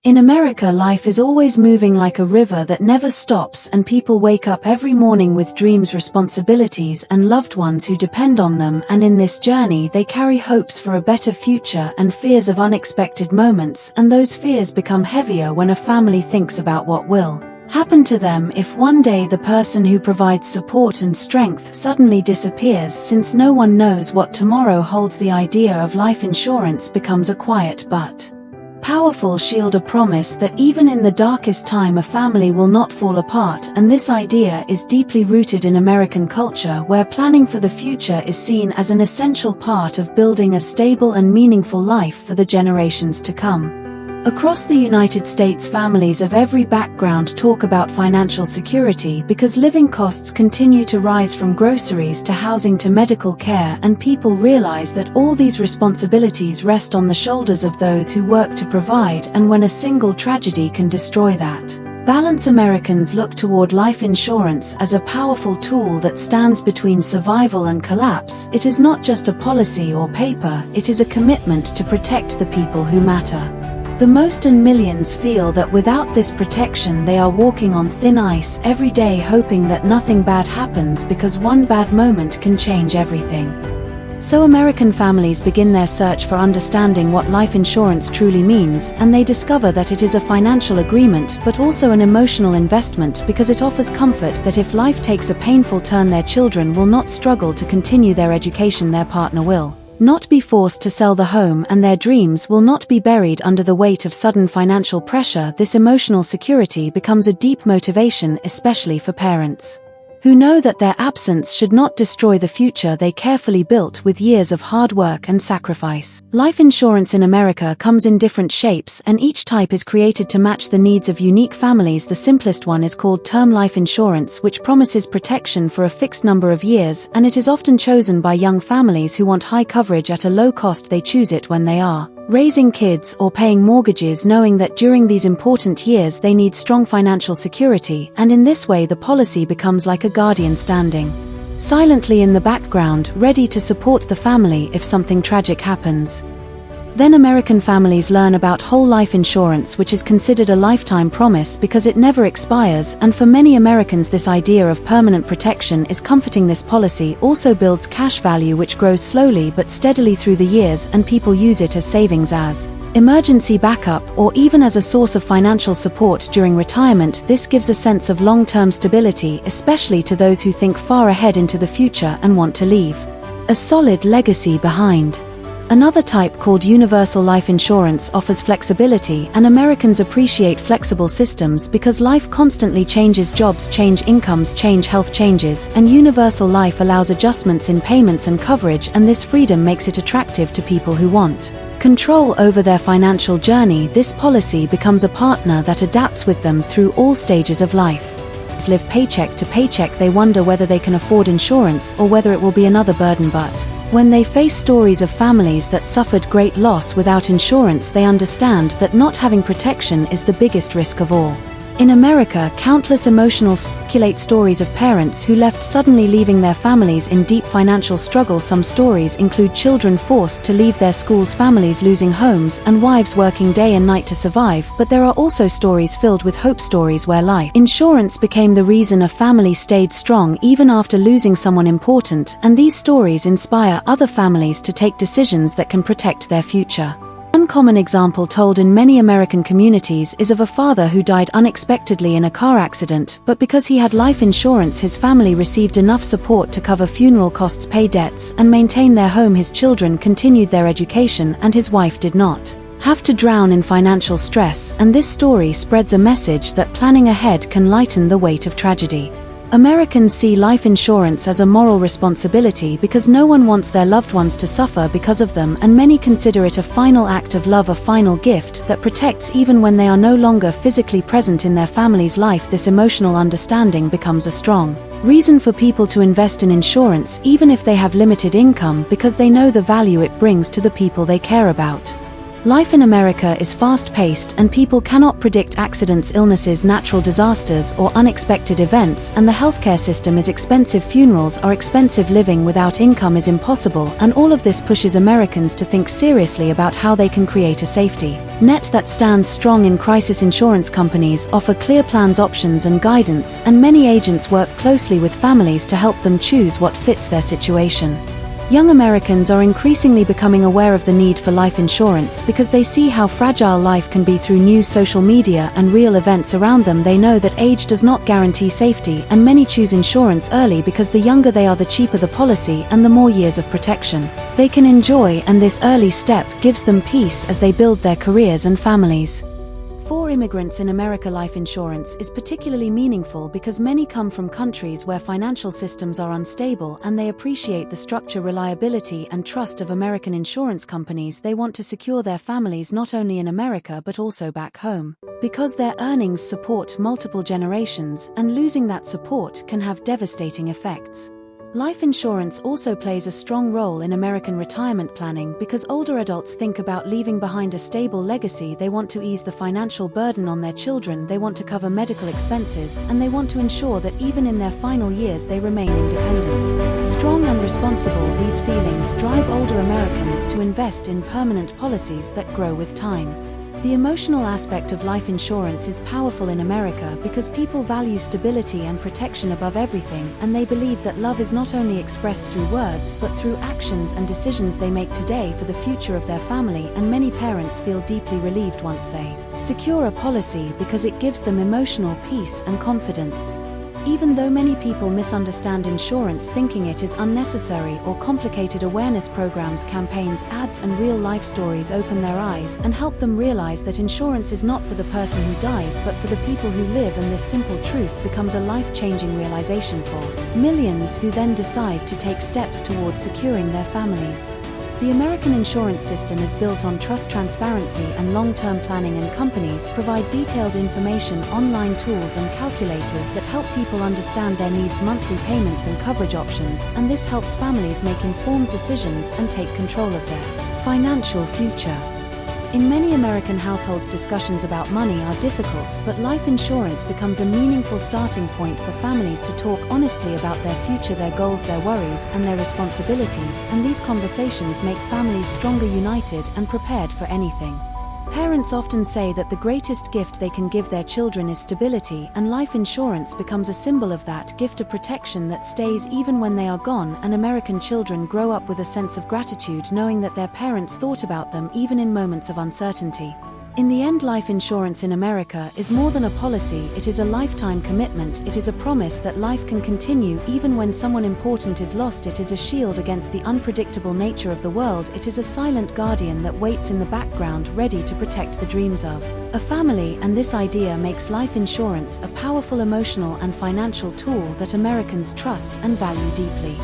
In America, life is always moving like a river that never stops, and people wake up every morning with dreams, responsibilities, and loved ones who depend on them, and in this journey they carry hopes for a better future and fears of unexpected moments, and those fears become heavier when a family thinks about what will happen to them if one day the person who provides support and strength suddenly disappears. Since no one knows what tomorrow holds, the idea of life insurance becomes a quiet but powerful shield, a promise that even in the darkest time a family will not fall apart. And this idea is deeply rooted in American culture, where planning for the future is seen as an essential part of building a stable and meaningful life for the generations to come. Across the United States, families of every background talk about financial security because living costs continue to rise, from groceries to housing to medical care, and people realize that all these responsibilities rest on the shoulders of those who work to provide, and when a single tragedy can destroy that balance, Americans look toward life insurance as a powerful tool that stands between survival and collapse. It is not just a policy or paper, it is a commitment to protect the people who matter the most, and millions feel that without this protection they are walking on thin ice every day, hoping that nothing bad happens, because one bad moment can change everything. So American families begin their search for understanding what life insurance truly means, and they discover that it is a financial agreement but also an emotional investment, because it offers comfort that if life takes a painful turn, their children will not struggle to continue their education, their partner will not be forced to sell the home, and their dreams will not be buried under the weight of sudden financial pressure. This emotional security becomes a deep motivation, especially for parents who know that their absence should not destroy the future they carefully built with years of hard work and sacrifice. Life insurance in America comes in different shapes, and each type is created to match the needs of unique families. The simplest one is called term life insurance, which promises protection for a fixed number of years, and it is often chosen by young families who want high coverage at a low cost. They choose it when they are raising kids or paying mortgages, knowing that during these important years they need strong financial security, and in this way the policy becomes like a guardian standing silently in the background, ready to support the family if something tragic happens. Then American families learn about whole life insurance, which is considered a lifetime promise because it never expires, and for many Americans this idea of permanent protection is comforting. This policy also builds cash value, which grows slowly but steadily through the years, and people use it as savings, as emergency backup, or even as a source of financial support during retirement. This gives a sense of long-term stability, especially to those who think far ahead into the future and want to leave a solid legacy behind. Another type, called universal life insurance, offers flexibility, and Americans appreciate flexible systems because life constantly changes. Jobs change, incomes change, health changes, and universal life allows adjustments in payments and coverage, and this freedom makes it attractive to people who want control over their financial journey. This policy becomes a partner that adapts with them through all stages of life. Live paycheck to paycheck, they wonder whether they can afford insurance or whether it will be another burden, but when they face stories of families that suffered great loss without insurance, they understand that not having protection is the biggest risk of all. In America, countless emotional circulate stories of parents who left suddenly, leaving their families in deep financial struggle. Some stories include children forced to leave their schools, families losing homes, and wives working day and night to survive. But there are also stories filled with hope, stories where life insurance became the reason a family stayed strong even after losing someone important, and these stories inspire other families to take decisions that can protect their future. One common example told in many American communities is of a father who died unexpectedly in a car accident, but because he had life insurance, his family received enough support to cover funeral costs, pay debts, and maintain their home. His children continued their education, and his wife did not have to drown in financial stress, and this story spreads a message that planning ahead can lighten the weight of tragedy. Americans see life insurance as a moral responsibility because no one wants their loved ones to suffer because of them, and many consider it a final act of love, a final gift that protects even when they are no longer physically present in their family's life. This emotional understanding becomes a strong reason for people to invest in insurance even if they have limited income, because they know the value it brings to the people they care about. Life in America is fast-paced and people cannot predict accidents, illnesses, natural disasters, or unexpected events, and the healthcare system is expensive. Funerals are expensive. Living without income is impossible, and all of this pushes Americans to think seriously about how they can create a safety net that stands strong. In crisis, insurance companies offer clear plans, options, and guidance, and many agents work closely with families to help them choose what fits their situation. Young Americans are increasingly becoming aware of the need for life insurance because they see how fragile life can be through news, social media, and real events around them. They know that age does not guarantee safety, and many choose insurance early because the younger they are, the cheaper the policy and the more years of protection they can enjoy, and this early step gives them peace as they build their careers and families. For immigrants in America, life insurance is particularly meaningful because many come from countries where financial systems are unstable, and they appreciate the structure, reliability, and trust of American insurance companies. They want to secure their families not only in America but also back home, because their earnings support multiple generations, and losing that support can have devastating effects. Life insurance also plays a strong role in American retirement planning because older adults think about leaving behind a stable legacy. They want to ease the financial burden on their children, they want to cover medical expenses, and they want to ensure that even in their final years they remain independent, strong, and responsible. These feelings drive older Americans to invest in permanent policies that grow with time. The emotional aspect of life insurance is powerful in America because people value stability and protection above everything, and they believe that love is not only expressed through words but through actions and decisions they make today for the future of their family. And many parents feel deeply relieved once they secure a policy because it gives them emotional peace and confidence. Even though many people misunderstand insurance, thinking it is unnecessary or complicated, awareness programs, campaigns, ads, and real-life stories open their eyes and help them realize that insurance is not for the person who dies but for the people who live, and this simple truth becomes a life-changing realization for millions who then decide to take steps towards securing their families. The American insurance system is built on trust, transparency, and long-term planning, and companies provide detailed information, online tools, and calculators that help people understand their needs, monthly payments, and coverage options, and this helps families make informed decisions and take control of their financial future. In many American households, discussions about money are difficult, but life insurance becomes a meaningful starting point for families to talk honestly about their future, their goals, their worries, and their responsibilities, and these conversations make families stronger, united, and prepared for anything. Parents often say that the greatest gift they can give their children is stability, and life insurance becomes a symbol of that gift, a protection that stays even when they are gone, and American children grow up with a sense of gratitude knowing that their parents thought about them even in moments of uncertainty. In the end, life insurance in America is more than a policy, it is a lifetime commitment. It is a promise that life can continue even when someone important is lost. It is a shield against the unpredictable nature of the world. It is a silent guardian that waits in the background, ready to protect the dreams of a family, and this idea makes life insurance a powerful emotional and financial tool that Americans trust and value deeply.